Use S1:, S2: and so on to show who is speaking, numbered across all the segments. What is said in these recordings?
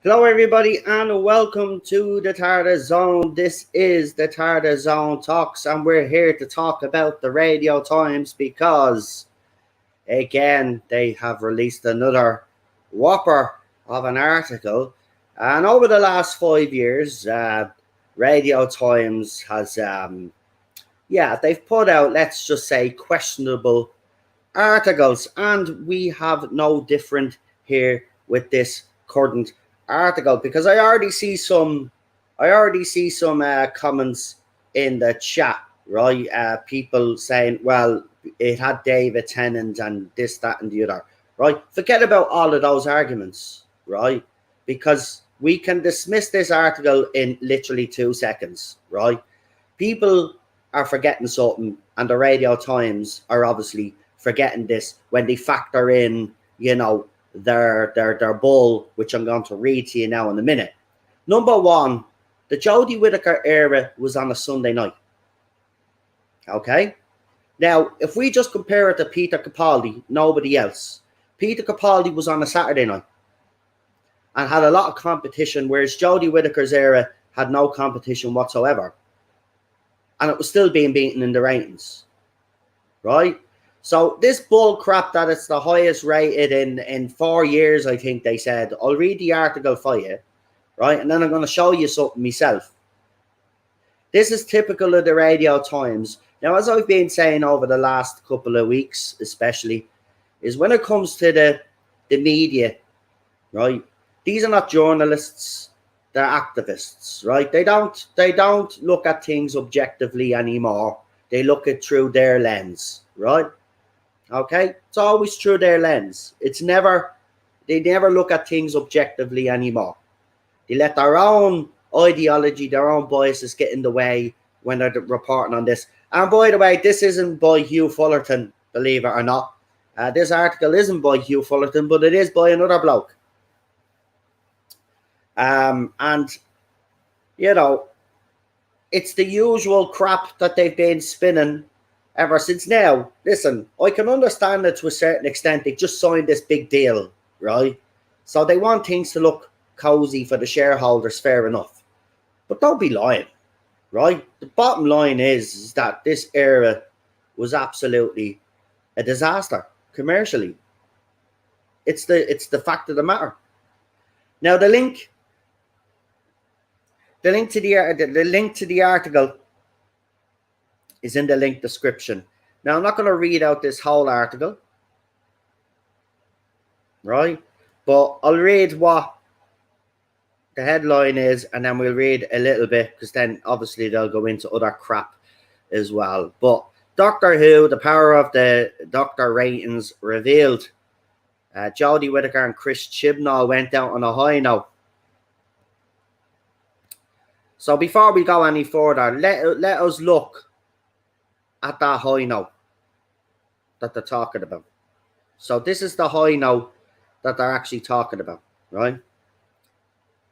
S1: Hello, everybody, and welcome to the Tarda Zone. This is the Tarda Zone Talks, and we're here to talk about the Radio Times because, again, they have released another whopper of an article. And over the last 5 years, Radio Times has, they've put out, let's just say, questionable articles, and we have no different here with this current article because I already see some comments in the chat, right? People saying, well, it had David Tennant and this, that, and the other, right? Forget about all of those arguments, right? Because we can dismiss this article in literally 2 seconds, right? People are forgetting something, and the Radio Times are obviously forgetting this when they factor in, their bull, which I'm going to read to you now in a minute. Number one, the Jodie Whittaker era was on a Sunday night. Okay? Now, if we just compare it to Peter Capaldi, nobody else. Peter Capaldi was on a Saturday night and had a lot of competition, whereas Jodie Whittaker's era had no competition whatsoever. And it was still being beaten in the ratings. Right? So this bull crap that it's the highest rated in 4 years, I think they said. I'll read the article for you, right? And then I'm going to show you something myself. This is typical of the Radio Times. Now, as I've been saying over the last couple of weeks, especially, is when it comes to the media, right? These are not journalists, they're activists, right? They don't look at things objectively anymore. They look at through their lens, right? Okay, it's always through their lens. They never look at things objectively anymore. They let their own ideology, their own biases get in the way when they're reporting on this. And by the way, this isn't by Hugh Fullerton, believe it or not. This article isn't by Hugh Fullerton, but it is by another bloke. And, it's the usual crap that they've been spinning ever since. Now, listen, I can understand that to a certain extent. They just signed this big deal, right? So they want things to look cozy for the shareholders, fair enough. But don't be lying, right? The bottom line is that this era was absolutely a disaster commercially. It's the fact of the matter. Now, the link to the article is in the link description. Now, I'm not going to read out this whole article, right? But I'll read what the headline is, and then we'll read a little bit, because then obviously they'll go into other crap as well. But Doctor Who, the power of the Doctor ratings revealed. Jodie Whittaker and Chris Chibnall went out on a high note. So before we go any further, let us look at that high note that they're talking about. So this is the high note that they're actually talking about, right?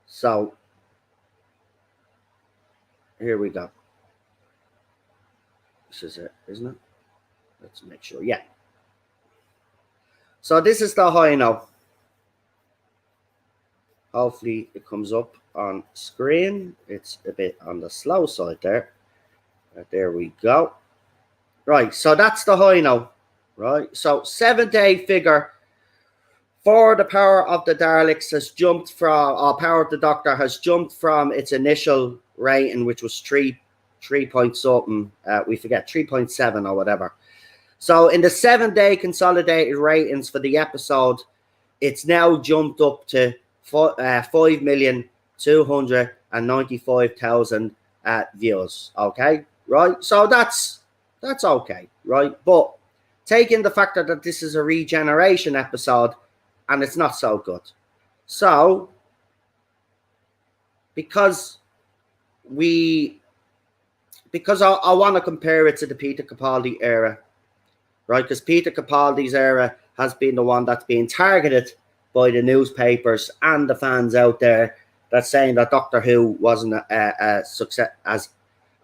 S1: So here we go. This is it, isn't it? Let's make sure. Yeah. So this is the high note. Hopefully it comes up on screen. It's a bit on the slow side there. There we go. Right, so that's the high note, right? So 7-day figure for the power of the Daleks has jumped from, or power of the Doctor has jumped from its initial rating, which was 3 point something, we forget, 3.7 or whatever. So in the 7-day consolidated ratings for the episode, it's now jumped up to 5,295,000 views. Okay, right? So that's okay, right? But taking the factor that this is a regeneration episode, and it's not so good. So because I want to compare it to the Peter Capaldi era, right? Because Peter Capaldi's era has been the one that's been targeted by the newspapers and the fans out there that's saying that Doctor Who wasn't a success as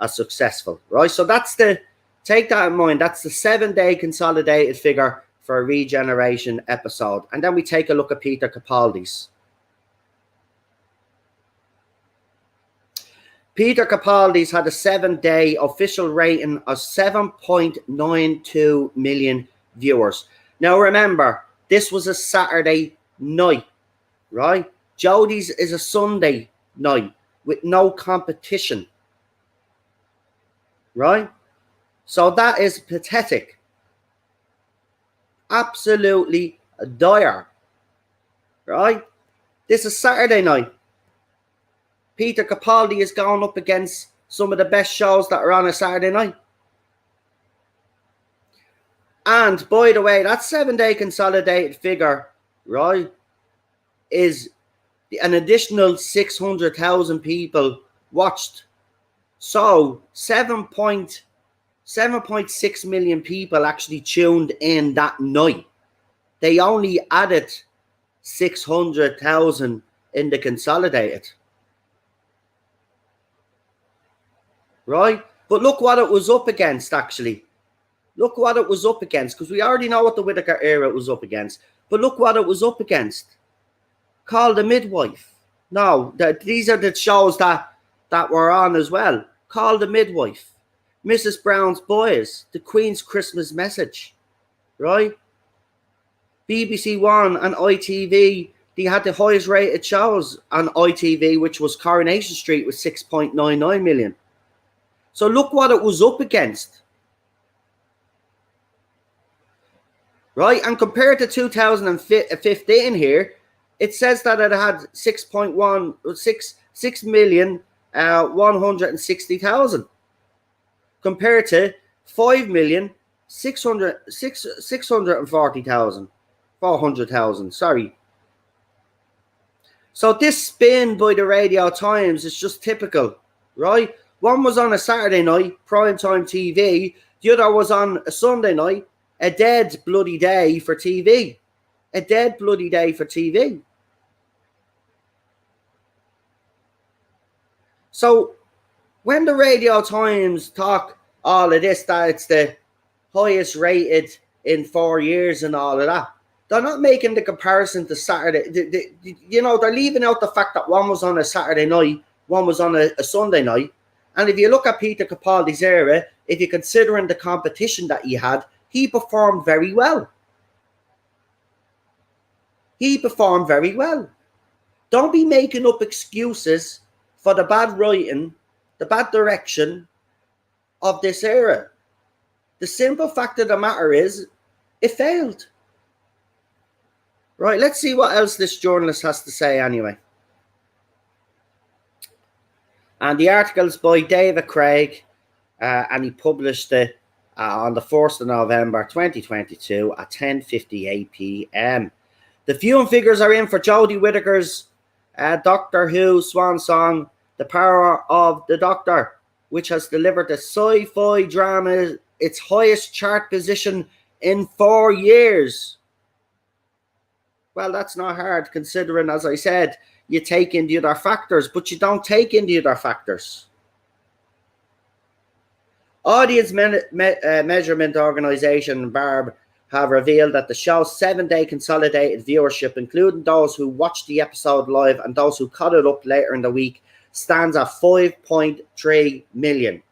S1: successful, right? So take that in mind. That's the 7-day consolidated figure for a regeneration episode. And then we take a look at Peter Capaldi's. Peter Capaldi's had a 7-day official rating of 7.92 million viewers. Now remember, this was a Saturday night, right? Jodie's is a Sunday night with no competition, right? So that is pathetic. Absolutely dire, right? This is Saturday night. Peter Capaldi is going up against some of the best shows that are on a Saturday night. And by the way, that 7-day consolidated figure, right, is an additional 600,000 people watched. So 7.6 million people actually tuned in that night. They only added 600,000 in the consolidated. Right? But look what it was up against, actually. Look what it was up against, because we already know what the Whittaker era was up against. But look what it was up against. Call the Midwife. No, these are the shows that were on as well. Call the Midwife. Mrs. Brown's Boys. The Queen's Christmas Message. Right? BBC One and ITV, they had the highest rated shows on ITV, which was Coronation Street with 6.99 million. So look what it was up against. Right? And compared to 2015 here, it says that it had 6,160,000 compared to 5,640,000. Sorry. So this spin by the Radio Times is just typical, right? One was on a Saturday night, primetime TV. The other was on a Sunday night, a dead bloody day for TV. A dead bloody day for TV. So when the Radio Times talk all of this, that it's the highest rated in 4 years and all of that, they're not making the comparison to Saturday. They're leaving out the fact that one was on a Saturday night, one was on a Sunday night. And if you look at Peter Capaldi's era, if you're considering the competition that he had, he performed very well. He performed very well. Don't be making up excuses for the bad writing, the bad direction of this era. The simple fact of the matter is, it failed. Right, let's see what else this journalist has to say anyway. And the article is by David Craig, and he published it on the 1st of November 2022 at 10:58 p.m. The viewing figures are in for Jodie Whittaker's Doctor Who swan song, The Power of the Doctor, which has delivered the sci-fi drama its highest chart position in 4 years. Well, that's not hard considering, as I said, you take in the other factors, but you don't take in the other factors. Audience measurement organization Barb have revealed that the show's 7-day consolidated viewership, including those who watched the episode live and those who caught it up later in the week, stands at 5.3 million.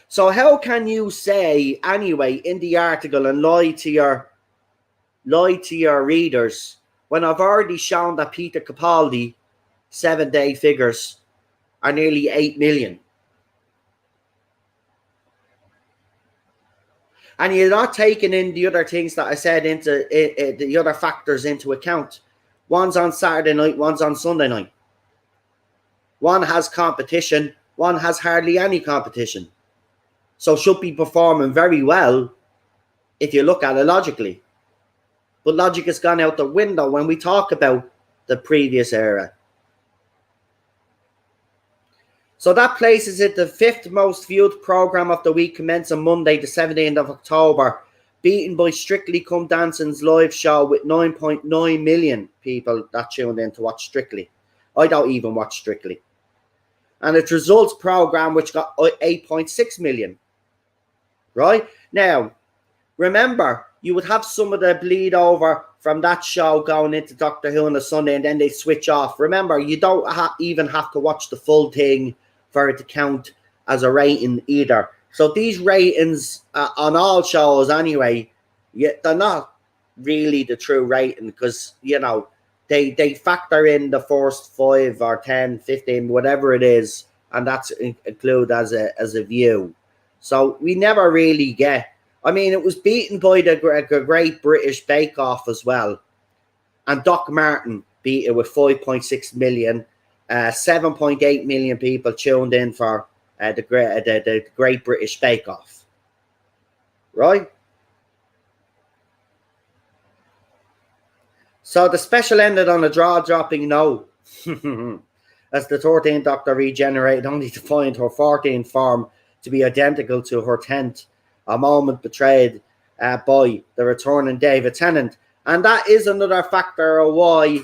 S1: So how can you say anyway in the article and lie to your readers when I've already shown that Peter Capaldi 7-day figures are nearly 8 million? And you're not taking in the other things that I said into the other factors into account. One's on Saturday night, one's on Sunday night. One has competition, one has hardly any competition. So should be performing very well if you look at it logically. But logic has gone out the window when we talk about the previous era. So that places it the 5th most viewed program of the week, commencing Monday, the 17th of October, beaten by Strictly Come Dancing's live show with 9.9 million people that tuned in to watch Strictly. I don't even watch Strictly. And its results program, which got 8.6 million. Right? Now, remember, you would have some of the bleed over from that show going into Doctor Who on a Sunday, and then they switch off. Remember, you don't even have to watch the full thing for it to count as a rating either. So these ratings on all shows anyway, they're not really the true rating, because, you know, they factor in the first 5 or 10, 15, whatever it is, and that's included as a view. So we never really get. I mean, it was beaten by the Great British Bake Off as well. And Doc Martin beat it with 5.6 million. 7.8 million people tuned in for the Great British Bake Off. Right? So the special ended on a draw-dropping note. As the 13th Doctor regenerated, only to find her 14th form to be identical to her 10th. A moment betrayed by the returning David Tennant. And that is another factor of why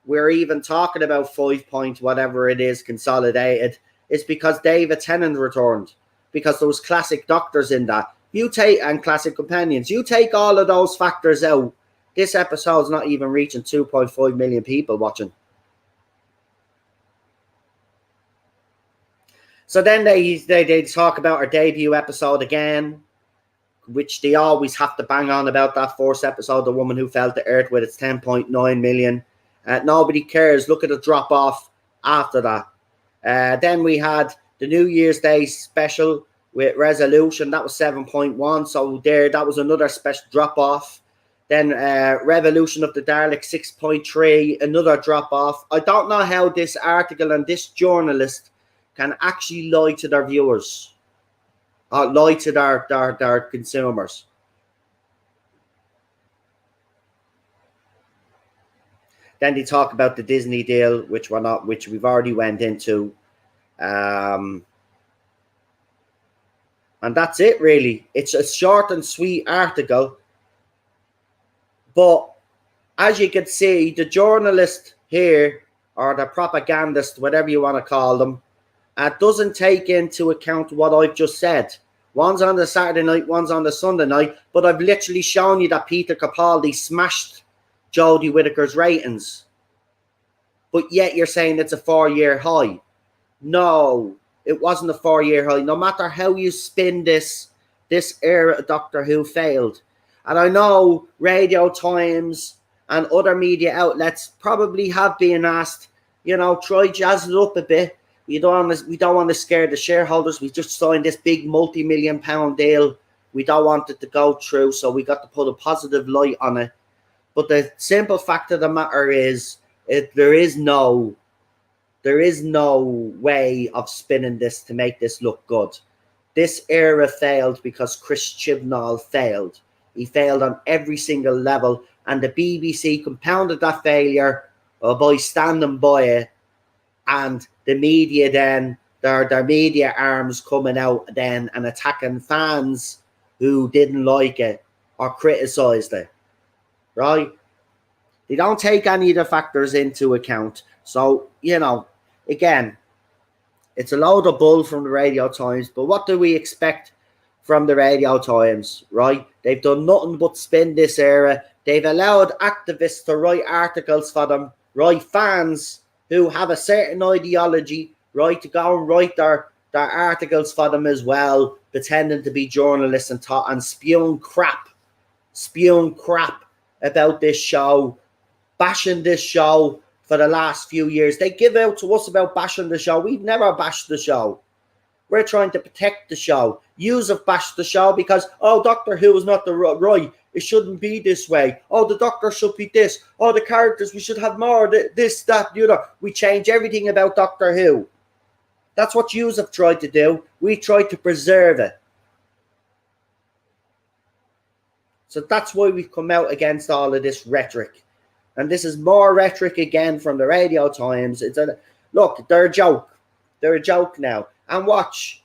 S1: we're even talking about 5 point whatever it is consolidated. It's because David Tennant returned. Because there was classic Doctors in that. And classic companions. You take all of those factors out, this episode's not even reaching 2.5 million people watching. So then they talk about our debut episode again, which they always have to bang on about that first episode, The Woman Who Fell to Earth, with its 10.9 million. Nobody cares. Look at the drop off after that. Then we had the New Year's Day special with Resolution. That was 7.1. So that was another special drop off. Then Revolution of the Daleks, 6.3. Another drop off. I don't know how this article and this journalist can actually lie to their viewers. Lie to their consumers. Then they talk about the Disney deal, which we've already went into, and that's it really. It's a short and sweet article, but as you can see, the journalist here, or the propagandist, whatever you want to call them, doesn't take into account what I've just said. One's on the Saturday night, one's on the Sunday night, but I've literally shown you that Peter Capaldi smashed Jodie Whittaker's ratings. But yet you're saying it's a 4-year high. No, it wasn't a 4-year high. No matter how you spin this era of Doctor Who failed. And I know Radio Times and other media outlets probably have been asked, try jazz it up a bit. We don't want to scare the shareholders. We just signed this big multi-million-pound deal. We don't want it to go through, so we got to put a positive light on it. But the simple fact of the matter is, there is no way of spinning this to make this look good. This era failed because Chris Chibnall failed. He failed on every single level, and the BBC compounded that failure by standing by it. And the media then, their media arms coming out then and attacking fans who didn't like it or criticised it, right? They don't take any of the factors into account. So, again, it's a load of bull from the Radio Times, but what do we expect from the Radio Times, right? They've done nothing but spin this era. They've allowed activists to write articles for them, right? Fans who have a certain ideology, right, to go and write their articles for them as well, pretending to be journalists and spewing crap about this show, bashing this show for the last few years. They give out to us about bashing the show. We've never bashed the show. We're trying to protect the show. Yous have bashed the show because, Doctor Who is not the right. It shouldn't be this way. The Doctor should be this. The characters, we should have more. This, that, the other. We change everything about Doctor Who. That's what yous have tried to do. We tried to preserve it. So that's why we've come out against all of this rhetoric. And this is more rhetoric again from the Radio Times. Look, they're a joke. They're a joke now. And watch,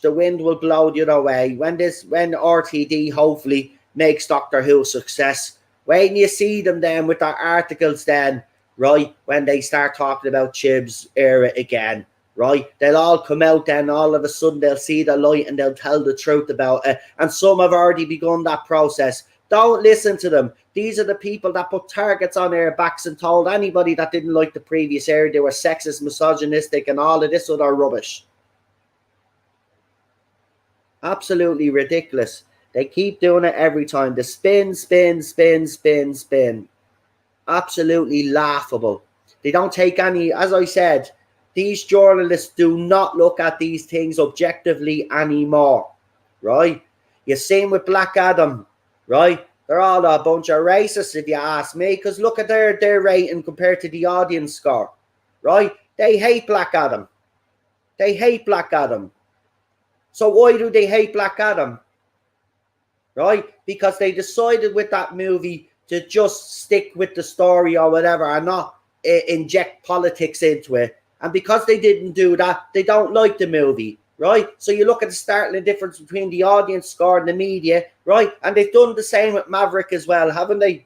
S1: the wind will blow the other way. When RTD hopefully makes Doctor Who a success, when you see them then with their articles then, right, when they start talking about Chib's era again, right, they'll all come out then, all of a sudden they'll see the light and they'll tell the truth about it. And some have already begun that process. Don't listen to them. These are the people that put targets on their backs and told anybody that didn't like the previous era they were sexist, misogynistic, and all of this other rubbish. Absolutely ridiculous. They keep doing it every time. The spin, spin, spin, spin, spin. Absolutely laughable. They don't take any, as I said, these journalists do not look at these things objectively anymore, right? You're same with Black Adam, right? They're all a bunch of racists, if you ask me, because look at their rating compared to the audience score, right? They hate Black Adam. They hate Black Adam. So why do they hate Black Adam? Right? Because they decided with that movie to just stick with the story or whatever and not inject politics into it. And because they didn't do that, they don't like the movie, right? So you look at the startling difference between the audience score and the media, right? And they've done the same with Maverick as well, haven't they?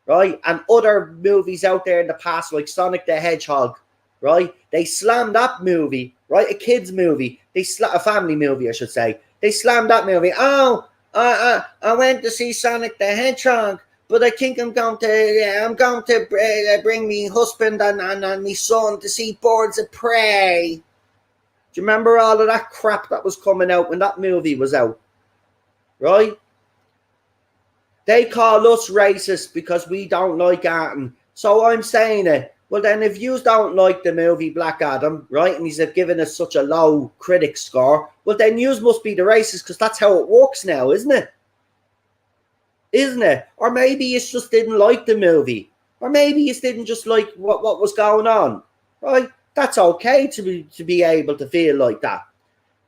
S1: Right? And other movies out there in the past, like Sonic the Hedgehog, right? They slammed that movie, right? A kid's movie. A family movie, I should say. They slammed that movie. Oh, I went to see Sonic the Hedgehog, but I think I'm going to bring me husband and me son to see Birds of Prey. Do you remember all of that crap that was coming out when that movie was out? Right? They call us racist because we don't like Arton. So I'm saying it. Well, then if you don't like the movie Black Adam, right, and he's given us such a low critic score, well, then you must be the racist because that's how it works now, isn't it? Isn't it? Or maybe you just didn't like the movie. Or maybe you didn't just like what was going on, right? That's okay to be able to feel like that.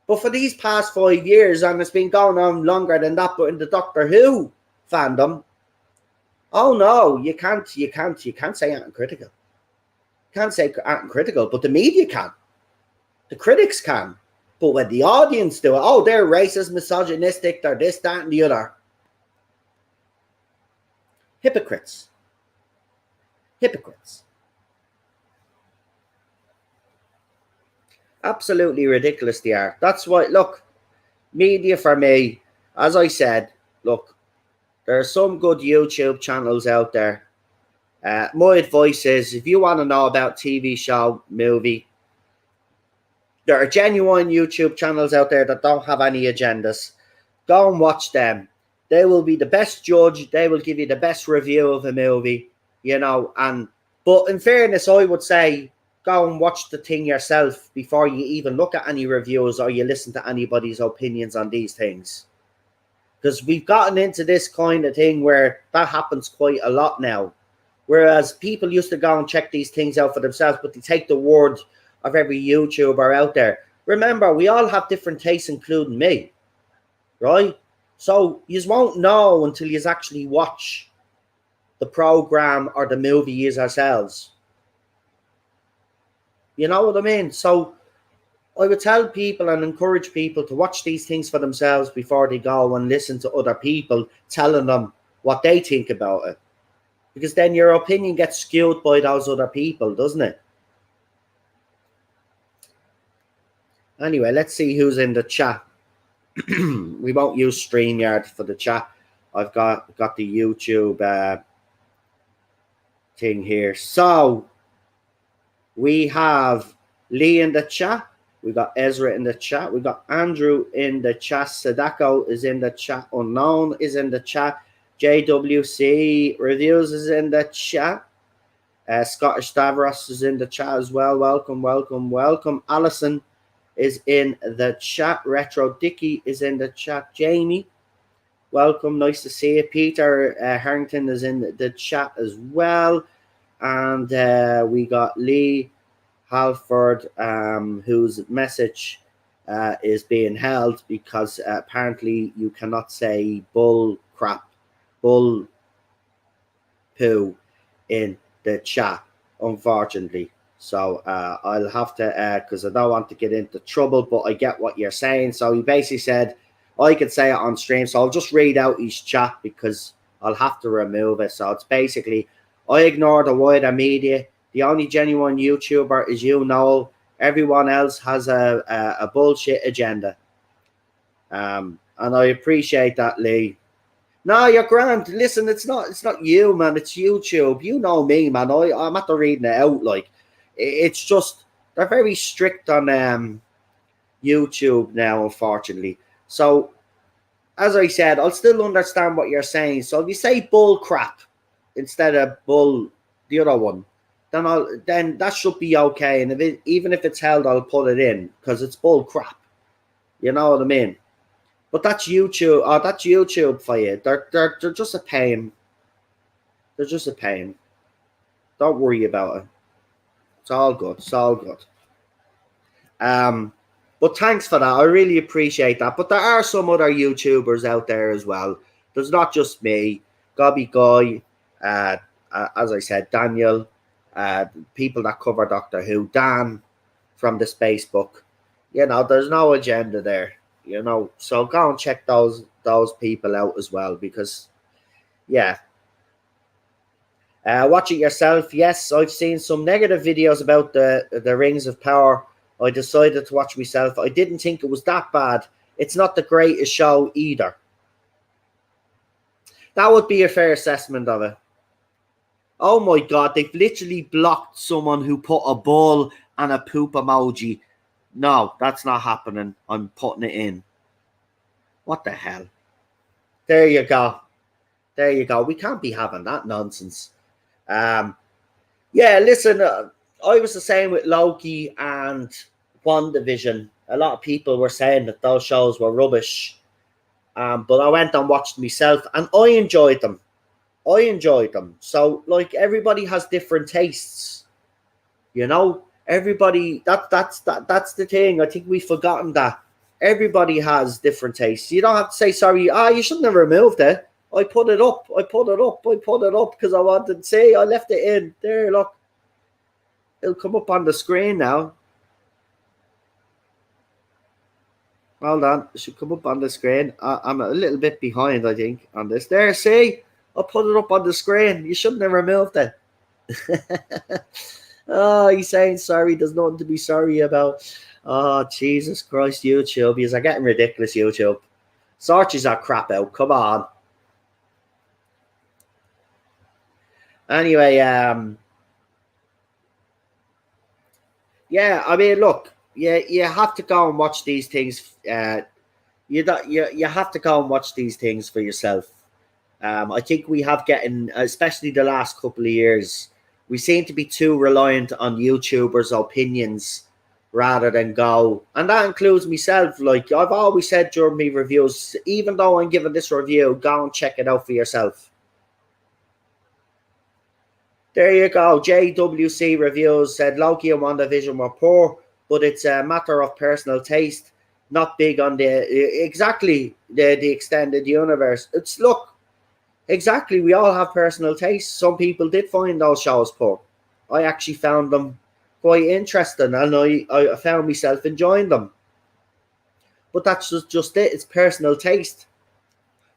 S1: But for these past 5 years, and it's been going on longer than that, but in the Doctor Who fandom, oh no, you can't say anything critical. Can't say anything critical, but the media can. The critics can. But when the audience do it, oh, they're racist, misogynistic, they're this, that, and the other. Hypocrites. Hypocrites. Absolutely ridiculous they are. That's why, look, media for me, as I said, look, there are some good YouTube channels out there. My advice is, if you want to know about TV show, movie, there are genuine YouTube channels out there that don't have any agendas. Go and watch them. They will be the best judge. They will give you the best review of a movie, you know. But in fairness, I would say go and watch the thing yourself before you even look at any reviews or you listen to anybody's opinions on these things. Because we've gotten into this kind of thing where that happens quite a lot now. Whereas people used to go and check these things out for themselves, but they take the word of every YouTuber out there. Remember, we all have different tastes, including me, right? So you won't know until you actually watch the program or the movie yourselves. You know what I mean? So I would tell people and encourage people to watch these things for themselves before they go and listen to other people telling them what they think about it. Because then your opinion gets skewed by those other people, doesn't it? Anyway, let's see who's in the chat. We won't use StreamYard for the chat. I've got the YouTube thing here. So we have Lee in the chat. We got Ezra in the chat. We got Andrew in the chat. Sadako is in the chat. Unknown is in the chat. JWC Reviews is in the chat. Scottish Stavros is in the chat as well. Welcome, welcome, welcome. Alison is in the chat. Retro Dicky is in the chat. Jamie, welcome. Nice to see you. Peter Harrington is in the chat as well. And we got Lee Halford, whose message is being held because apparently you cannot say bull crap, bull poo in the chat, unfortunately. So I'll have to, because I don't want to get into trouble, but I get what you're saying. So he basically said I could say it on stream. So I'll just read out his chat because I'll have to remove it. So it's basically, I ignore the wider media. The only genuine YouTuber is you, Noel. Everyone else has a bullshit agenda. And I appreciate that, Lee. No, you're grand. Listen, it's not you, man. It's YouTube. You know me, man. I'm at the reading it out. Like, it's just they're very strict on YouTube now, unfortunately. So, as I said, I'll still understand what you're saying. So if you say bull crap instead of bull, the other one, then that should be okay. And even if it's held, I'll put it in because it's bull crap. You know what I mean? But that's YouTube. Oh, that's YouTube for you. They're just a pain. They're just a pain. Don't worry about it. It's all good. It's all good. But thanks for that. I really appreciate that. But there are some other YouTubers out there as well. There's not just me. Gobby Guy, as I said, Daniel, people that cover Doctor Who, Dan from the Space Book. You know, there's no agenda there. You know, so go and check those people out as well because, yeah. Watch it yourself. Yes, I've seen some negative videos about the Rings of Power. I decided to watch myself. I didn't think it was that bad. It's not the greatest show either. That would be a fair assessment of it. Oh my God, they've literally blocked someone who put a bull and a poop emoji. No, that's not happening. I'm putting it in. What the hell? There you go. There you go. We can't be having that nonsense. Yeah, listen, I was the same with Loki and WandaVision. A lot of people were saying that those shows were rubbish. But I went and watched myself and I enjoyed them. So, like, everybody has different tastes. You know? Everybody, that's the thing. I think we've forgotten that. Everybody has different tastes. You don't have to say, sorry, you shouldn't have removed it. I put it up because I wanted to say I left it in. There, look. It'll come up on the screen now. Hold on. It should come up on the screen. I'm a little bit behind, I think, on this. There, see? I put it up on the screen. You shouldn't have removed it. Oh, he's saying sorry. There's nothing to be sorry about. Oh, Jesus Christ, YouTube. You're getting ridiculous, YouTube. Sort that crap out. Come on. Anyway, yeah, I mean, look, you have to go and watch these things. You have to go and watch these things for yourself. I think we have getting, especially the last couple of years, we seem to be too reliant on YouTubers' opinions rather than go, and that includes myself. Like I've always said during my reviews, even though I'm giving this review, go and check it out for yourself. There you go. JWC Reviews said Loki and WandaVision were poor, but it's a matter of personal taste, not big on the extended universe. It's look, exactly. We all have personal tastes. Some people did find those shows poor. I actually found them quite interesting, and I found myself enjoying them. But that's just it. It's personal taste.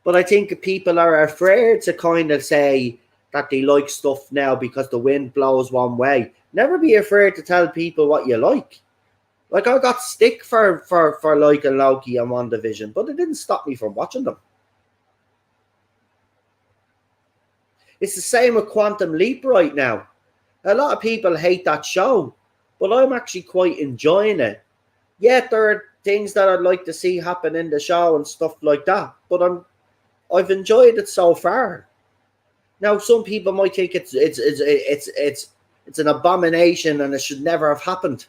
S1: But I think people are afraid to kind of say that they like stuff now because the wind blows one way. Never be afraid to tell people what you like. Like I got stick for liking Loki and WandaVision, but it didn't stop me from watching them. It's the same with Quantum Leap right now. A lot of people hate that show, but I'm actually quite enjoying it. Yet there are things that I'd like to see happen in the show and stuff like that, but I've enjoyed it so far. Now, some people might think it's an abomination and it should never have happened.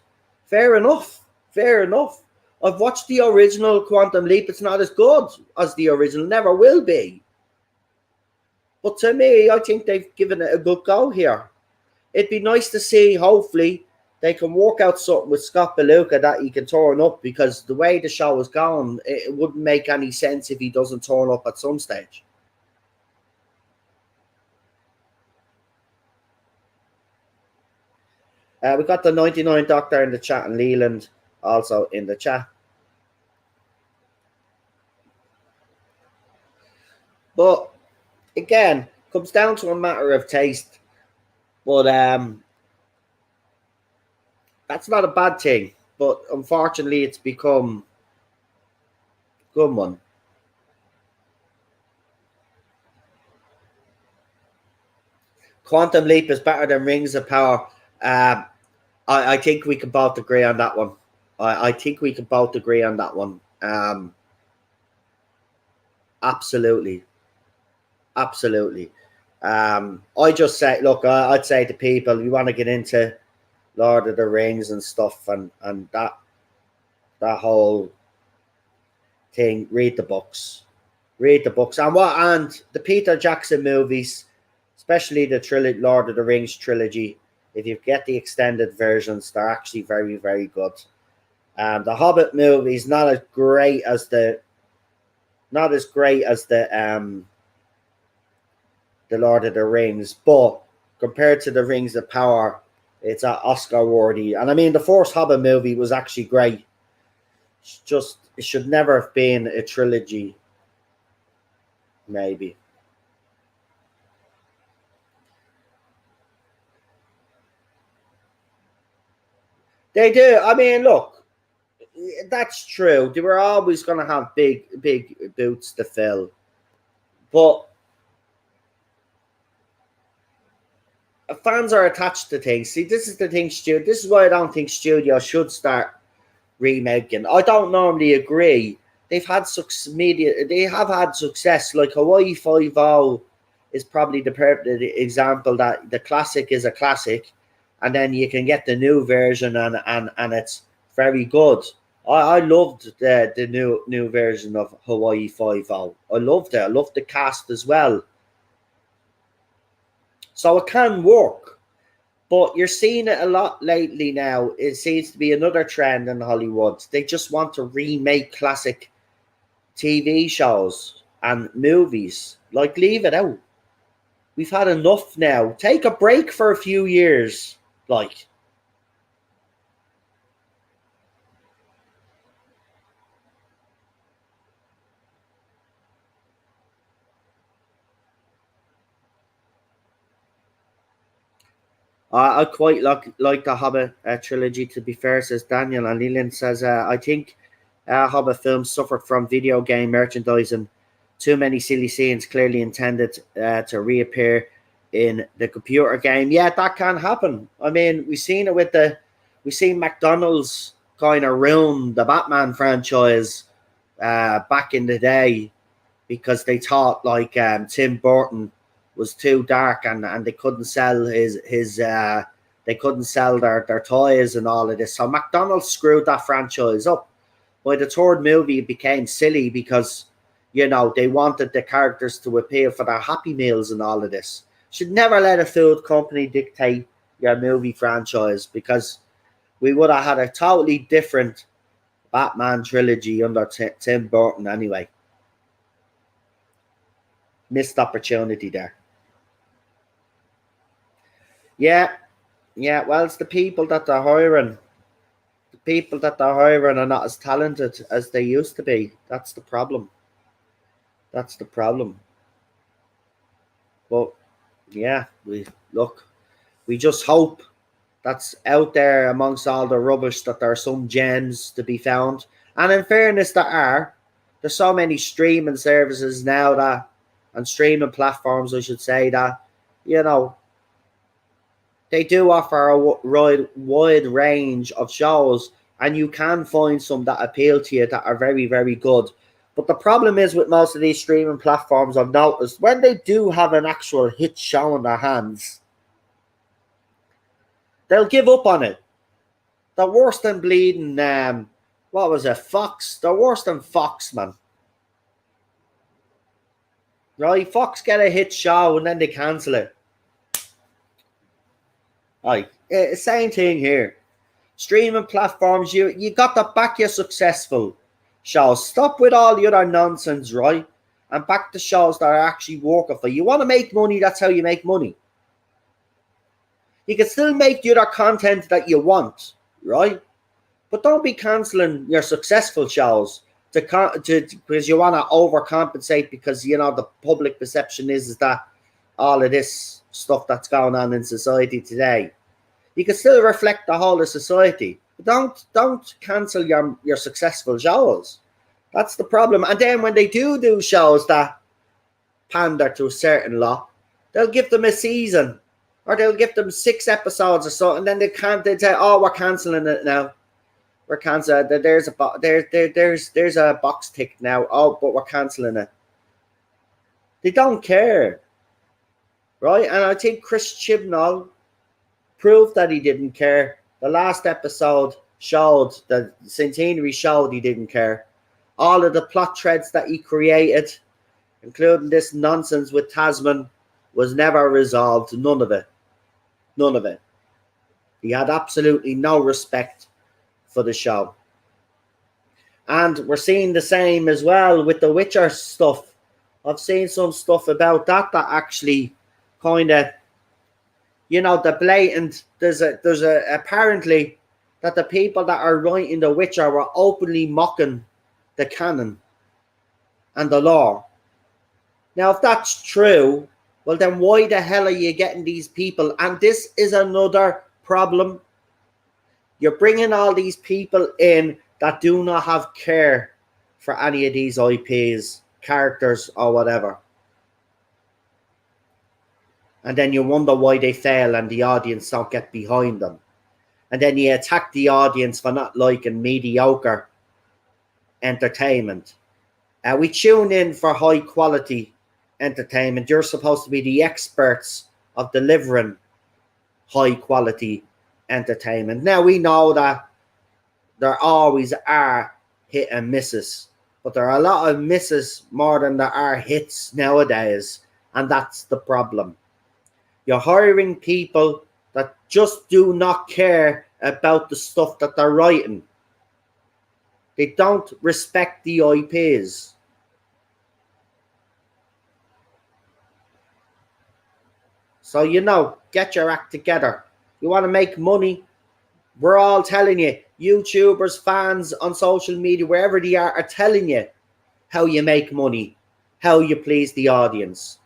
S1: Fair enough. I've watched the original Quantum Leap. It's not as good as the original. Never will be. But to me, I think they've given it a good go here. It'd be nice to see, hopefully, they can work out something with Scott Beluga that he can turn up, because the way the show is going, it wouldn't make any sense if he doesn't turn up at some stage. We got the 99 Doctor in the chat and Leland also in the chat. But again, comes down to a matter of taste. But that's not a bad thing. But unfortunately, it's become a good one. Quantum Leap is better than Rings of Power. I think we can both agree on that one. I think we can both agree on that one. Absolutely. Absolutely. I just say, look, I'd say to people, you want to get into Lord of the Rings and stuff, and that whole thing, read the books. Read the books. And the Peter Jackson movies, especially the Lord of the Rings trilogy, if you get the extended versions, they're actually very, very good. The Hobbit movies not as great as the Lord of the Rings, but compared to the Rings of Power, it's Oscar worthy. And I mean, the first Hobbit movie was actually great. It's just, it should never have been a trilogy. Maybe. They do. I mean, look, that's true. They were always going to have big boots to fill. But fans are attached to things. See, this is the thing, Stu. This is why I don't think studios should start remaking. I don't normally agree. They have had success. Like Hawaii Five-0 is probably the perfect example that the classic is a classic, and then you can get the new version and it's very good. I loved the new version of Hawaii Five-0. I loved it. I loved the cast as well. So it can work. But you're seeing it a lot lately now. It seems to be another trend in Hollywood. They just want to remake classic TV shows and movies. Like, leave it out. We've had enough now. Take a break for a few years. Like, I quite like the Hobbit trilogy, to be fair, says Daniel. And Leland says, I think Hobbit films suffered from video game merchandising. Too many silly scenes clearly intended to reappear in the computer game. Yeah, that can happen. I mean, we've seen it with we've seen McDonald's kind of ruin the Batman franchise back in the day because they thought like Tim Burton was too dark and they couldn't sell they couldn't sell their toys and all of this. So McDonald's screwed that franchise up. By the third movie, it became silly because, you know, they wanted the characters to appeal for their Happy Meals and all of this. Should never let a food company dictate your movie franchise, because we would have had a totally different Batman trilogy under Tim Burton anyway. Missed opportunity there. Yeah, well, it's the people that they're hiring. The people that they're hiring are not as talented as they used to be. That's the problem. That's the problem. But yeah, we just hope that's out there amongst all the rubbish that there are some gems to be found. And in fairness, there's so many streaming services now and streaming platforms, I should say, that, you know, they do offer a wide range of shows, and you can find some that appeal to you that are very, very good. But the problem is with most of these streaming platforms, I've noticed, when they do have an actual hit show in their hands, they'll give up on it. They're worse than bleeding, what was it, Fox? They're worse than Fox, man. Right? Fox get a hit show and then they cancel it. Right. Same thing here. Streaming platforms, you got to back your successful shows. Stop with all the other nonsense, right? And back the shows that are actually working for you. You want to make money, that's how you make money. You can still make the other content that you want, right? But don't be cancelling your successful shows because you want to overcompensate, because, you know, the public perception is that all of this stuff that's going on in society today. You can still reflect the whole of society. But don't cancel your successful shows. That's the problem. And then when they do shows that pander to a certain lot, they'll give them a season Or they'll give them 6 episodes or so, and then they say, "Oh, we're cancelling it now. We're canceling. There's a box tick now. Oh, but we're cancelling it." They don't care, right? And I think Chris Chibnall proved that he didn't care. The last episode showed, the Centenary showed he didn't care. All of the plot threads that he created, including this nonsense with Tasman, was never resolved. None of it. None of it. He had absolutely no respect for the show. And we're seeing the same as well with the Witcher stuff. I've seen some stuff about that actually kind of, you know, the blatant, there's a apparently that the people that are writing The Witcher were openly mocking the canon and the lore. Now, if that's true, well, then why the hell are you getting these people? And this is another problem. You're bringing all these people in that do not have care for any of these IPs, characters, or whatever. And then you wonder why they fail and the audience don't get behind them. And then you attack the audience for not liking mediocre entertainment. We tune in for high quality entertainment. You're supposed to be the experts of delivering high quality entertainment. Now, we know that there always are hit and misses, but there are a lot of misses more than there are hits nowadays, and that's the problem. You're hiring people that just do not care about the stuff that they're writing. They don't respect the IPs. So, you know, get your act together. You want to make money? We're all telling you. YouTubers, fans on social media, wherever they are telling you how you make money, how you please the audience.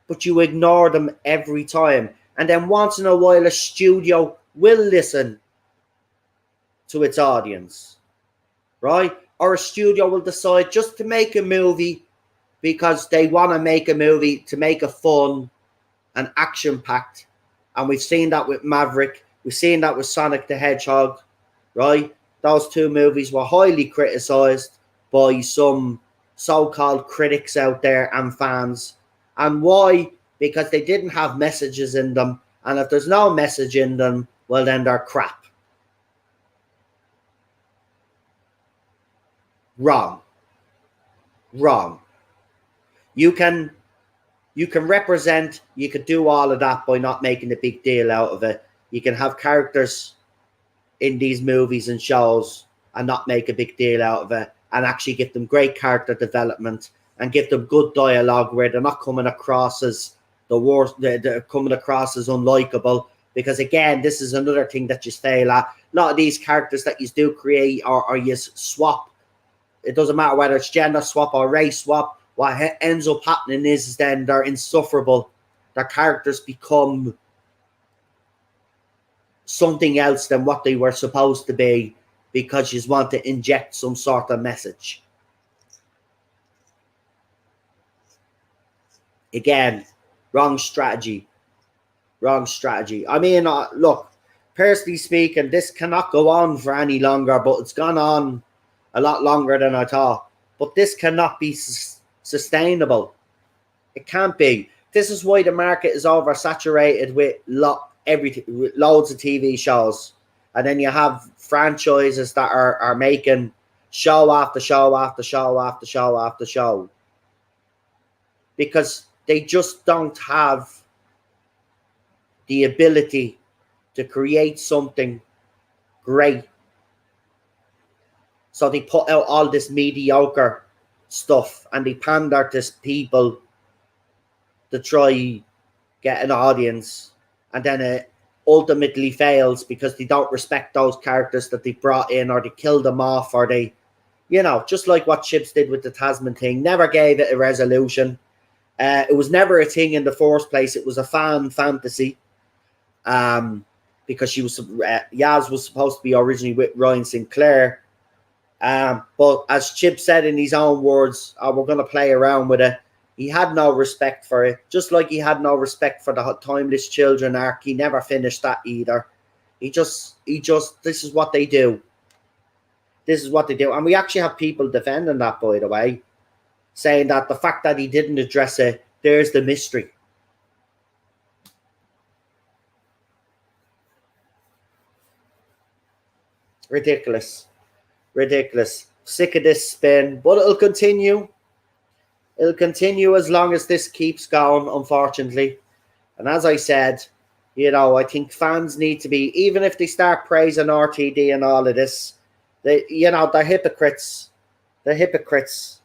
S1: But you ignore them every time. And then once in a while, a studio will listen to its audience, right? Or a studio will decide just to make a movie because they want to make a movie to make it fun and action-packed. And we've seen that with Maverick. We've seen that with Sonic the Hedgehog, right? Those 2 movies were highly criticized by some so-called critics out there and fans. And why? Because they didn't have messages in them. And if there's no message in them, well, then they're crap. Wrong. You can represent, you could do all of that by not making a big deal out of it. You can have characters in these movies and shows and not make a big deal out of it, and actually give them great character development and give them good dialogue where they're not coming across as the worst, they're coming across as unlikable. Because again, this is another thing that you fail at. A lot of these characters that you do create or you swap, it doesn't matter whether it's gender swap or race swap, what ends up happening is then they're insufferable. Their characters become something else than what they were supposed to be because you want to inject some sort of message. Again, wrong strategy. I mean, look, personally speaking, this cannot go on for any longer, but it's gone on a lot longer than I thought. But this cannot be sustainable. It can't be. This is why the market is oversaturated with everything, with loads of TV shows, and then you have franchises that are making show after show after show after show after show because they just don't have the ability to create something great. So they put out all this mediocre stuff and they pander to people to try get an audience, and then it ultimately fails because they don't respect those characters that they brought in, or they kill them off, or they, you know, just like what Chips did with the Tasman thing, never gave it a resolution. It was never a thing in the first place. It was a fan fantasy. Because she was Yaz was supposed to be originally with Ryan Sinclair. But as Chip said in his own words, we're going to play around with it. He had no respect for it, just like he had no respect for the Timeless Children arc. He never finished that either. He just, this is what they do. This is what they do. And we actually have people defending that, by the way, saying that the fact that he didn't address it, there's the mystery. Ridiculous. Ridiculous. Sick of this spin, but it'll continue. It'll continue as long as this keeps going, unfortunately. And as I said, I think fans need to be, even if they start praising RTD and all of this, they're hypocrites. They're hypocrites.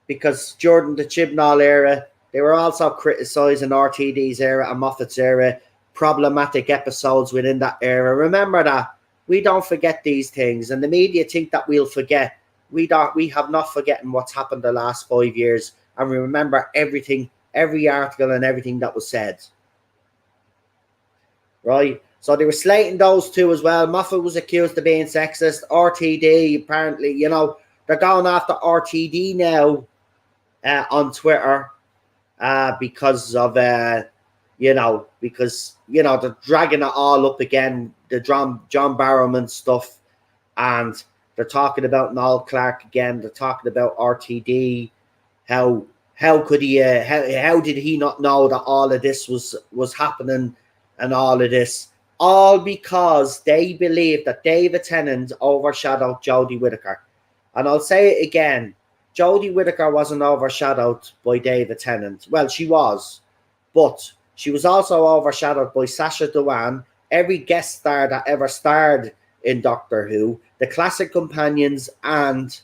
S1: Because during the Chibnall era, they were also criticising RTD's era and Moffat's era, problematic episodes within that era. Remember that. We don't forget these things, and the media think that we'll forget. We have not forgotten what's happened the last 5 years, and we remember everything, every article and everything that was said. Right? So they were slating those two as well. Moffat was accused of being sexist. RTD, apparently, they're going after RTD now on Twitter because of, because they're dragging it all up again, the John Barrowman stuff, and they're talking about Noel Clarke again. They're talking about RTD. How could he? How did he not know that all of this was happening, and all of this, all because they believe that David Tennant overshadowed Jodie Whittaker. And I'll say it again: Jodie Whittaker wasn't overshadowed by David Tennant. Well, she was, but she was also overshadowed by Sacha Dhawan, every guest star that ever starred in Doctor Who, the classic companions, and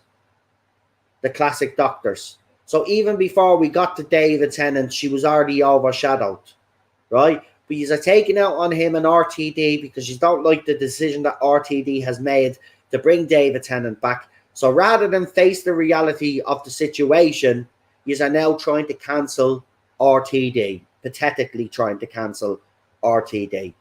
S1: the classic doctors. So even before we got to David Tennant, she was already overshadowed, right? But you are taking out on him and RTD because you don't like the decision that RTD has made to bring David Tennant back. So rather than face the reality of the situation, you are now trying to cancel RTD, pathetically trying to cancel RTD.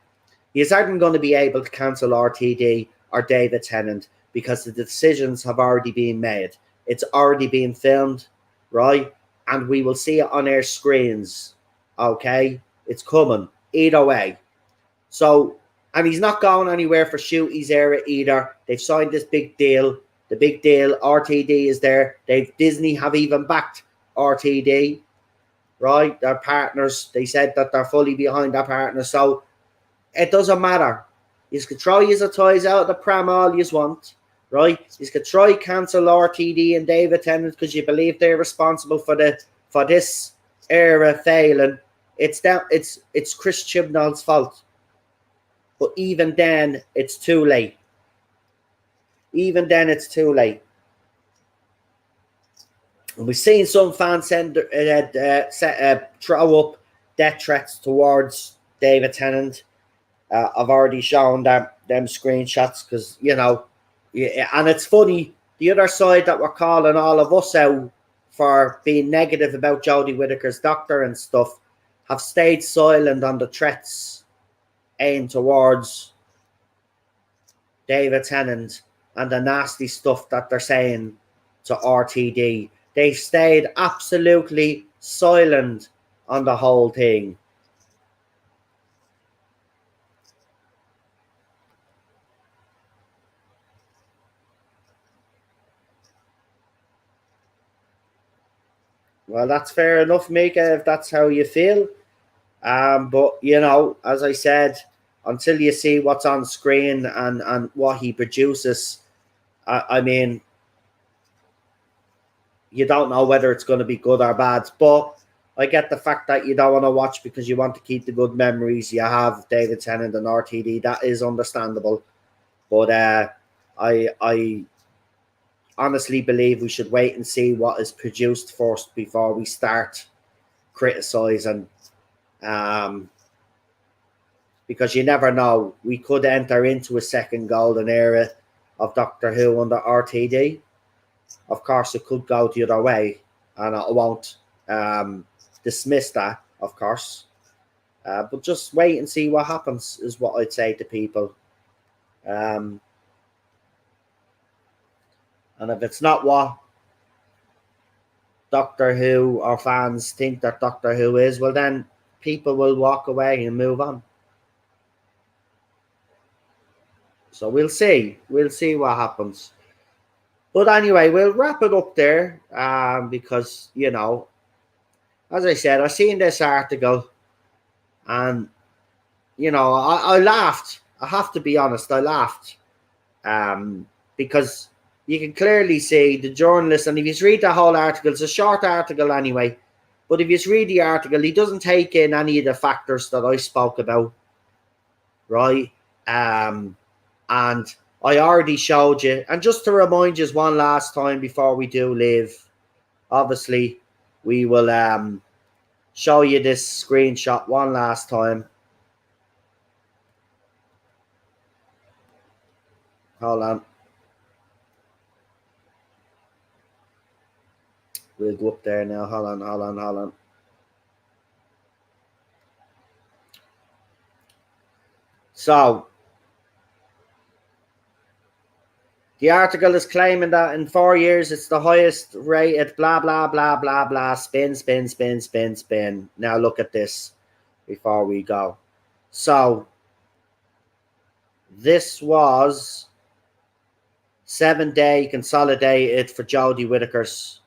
S1: You aren't going to be able to cancel RTD or David Tennant because the decisions have already been made. It's already been filmed, right? And we will see it on our screens, okay? It's coming, either way. So, and he's not going anywhere for Shooty's era either. They've signed this big deal. The big deal, RTD is there. Disney have even backed RTD, right? Their partners, they said that they're fully behind their partners. So, it doesn't matter. You can try your toys out of the pram all you want, right? You can try cancel RTD and David Tennant because you believe they're responsible for this era failing. It's Chris Chibnall's fault. But even then, it's too late. Even then, it's too late. And we've seen some fans throw up death threats towards David Tennant. I've already shown them screenshots because, and it's funny, the other side that were calling all of us out for being negative about Jodie Whittaker's doctor and stuff have stayed silent on the threats aimed towards David Tennant and the nasty stuff that they're saying to RTD. They stayed absolutely silent on the whole thing. Well, that's fair enough, Mika, if that's how you feel. But, as I said, until you see what's on screen and what he produces, I mean, you don't know whether it's going to be good or bad. But I get the fact that you don't want to watch because you want to keep the good memories you have of David Tennant and RTD. That is understandable. But I honestly believe we should wait and see what is produced first before we start criticizing, because you never know. We could enter into a second golden era of Doctor Who under RTD. Of course, it could go the other way, and I won't dismiss that, of course. But just wait and see what happens is what I'd say to people. And if it's not what Doctor Who or fans think that Doctor Who is, well, then people will walk away and move on. So we'll see. We'll see what happens. But anyway, we'll wrap it up there because, you know, as I said, I seen this article and, you know, I laughed. I have to be honest, I laughed because you can clearly see the journalist, and if you read the whole article, it's a short article anyway, but if you read the article, he doesn't take in any of the factors that I spoke about, right? And I already showed you. And just to remind you one last time before we do leave, obviously, we will show you this screenshot one last time. Hold on. We'll go up there now. Hold on. So, the article is claiming that in 4 years it's the highest rated blah, blah, blah, blah, blah, spin. Now look at this before we go. So, this was 7-day consolidated for Jodie Whittaker's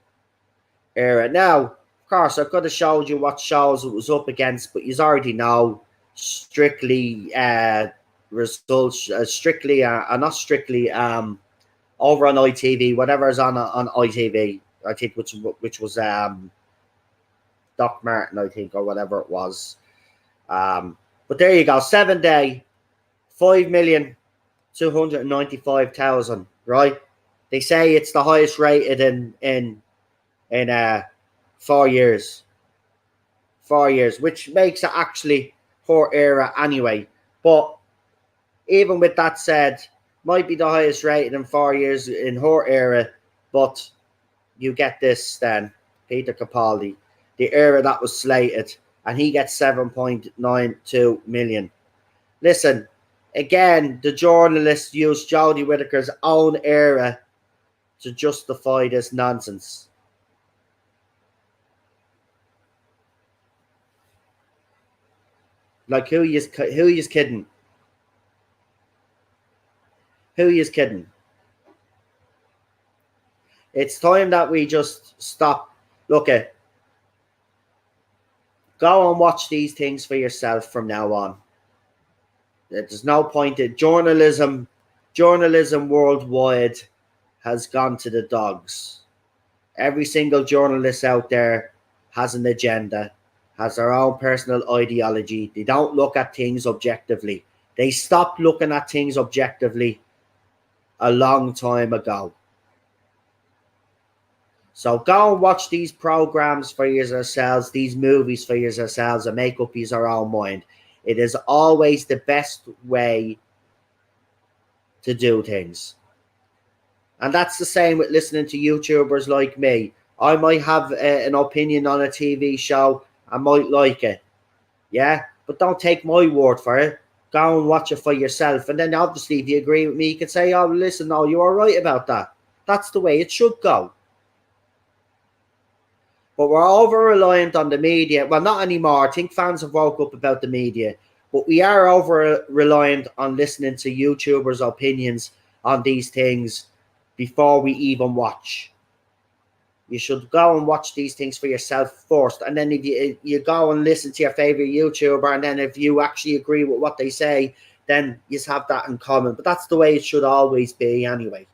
S1: era. Now, of course, I could have showed you what shows it was up against, but you already know strictly results, strictly, not strictly, over on ITV, whatever is on ITV, I think, which was Doc Martin, I think, or whatever it was. But there you go, 7-day, 5,295,000, right? They say it's the highest rated in 4 years. 4 years, which makes it actually her era anyway. But even with that said, might be the highest rated in 4 years in her era, but you get this then, Peter Capaldi, the era that was slated, and he gets 7.92 million. Listen, again, the journalists used Jodie Whittaker's own era to justify this nonsense. Like, who is kidding? Who is kidding? It's time that we just stop. Look at. Go and watch these things for yourself from now on. There's no point in journalism. Journalism worldwide has gone to the dogs. Every single journalist out there has an agenda, has their own personal ideology. They don't look at things objectively. They stopped looking at things objectively a long time ago. So go and watch these programs for yourselves, these movies for yourselves, and make up your own mind. It is always the best way to do things. And that's the same with listening to YouTubers like me. I might have an opinion on a TV show. I might like it. Yeah? But don't take my word for it. Go and watch it for yourself. And then obviously if you agree with me, you can say, oh, listen, no, you are right about that. That's the way it should go. But we're over-reliant on the media. Well, not anymore. I think fans have woke up about the media. But we are over-reliant on listening to YouTubers' opinions on these things before we even watch. You should go and watch these things for yourself first. And then if you go and listen to your favorite YouTuber, and then if you actually agree with what they say, then you have that in common. But that's the way it should always be anyway.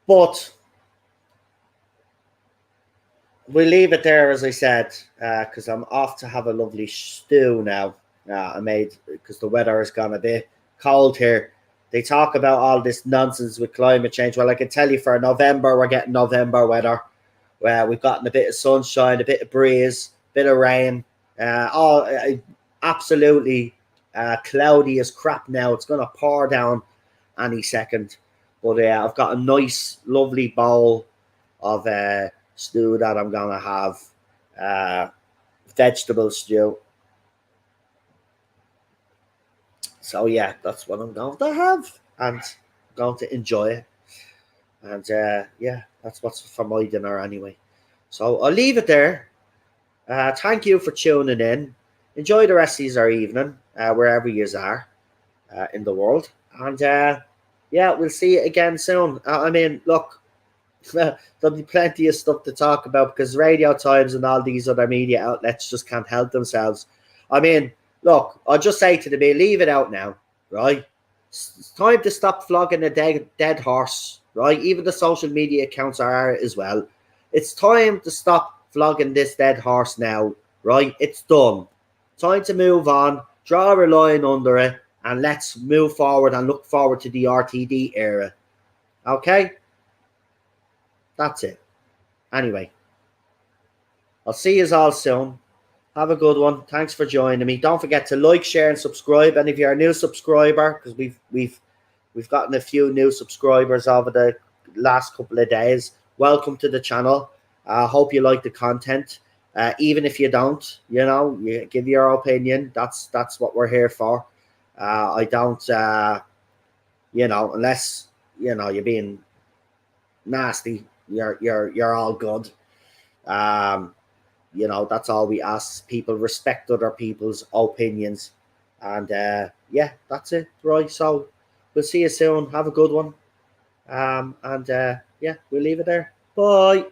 S1: But we'll leave it there, as I said, because I'm off to have a lovely stew now. I made, because the weather has gone a bit cold here. They talk about all this nonsense with climate change. Well, I can tell you for November, we're getting November weather. Where we've gotten a bit of sunshine, a bit of breeze, a bit of rain. Absolutely cloudy as crap now. It's going to pour down any second. But I've got a nice, lovely bowl of stew that I'm going to have. Vegetable stew. So yeah, that's what I'm going to have, and I'm going to enjoy it. And yeah, that's what's for my dinner anyway. So I'll leave it there. Thank you for tuning in. Enjoy the rest of your evening, wherever you are in the world. And yeah, we'll see you again soon. I mean, look, there'll be plenty of stuff to talk about because Radio Times and all these other media outlets just can't help themselves. I mean, look, I'll just say to the me, leave it out now, right? It's time to stop flogging a dead horse, right? Even the social media accounts are as well. It's time to stop flogging this dead horse now, right? It's done. Time to move on, draw a line under it, and let's move forward and look forward to the RTD era. Okay? That's it. Anyway, I'll see you all soon. Have a good one. Thanks for joining me. Don't forget to like, share, and subscribe. And if you're a new subscriber, because we've gotten a few new subscribers over the last couple of days, welcome to the channel. I hope you like the content. Even if you don't, you give your opinion. That's what we're here for. I don't, unless you're being nasty, you're all good. That's all we ask. People respect other people's opinions, and yeah, that's it. Right, so we'll see you soon. Have a good one. And yeah, we'll leave it there. Bye.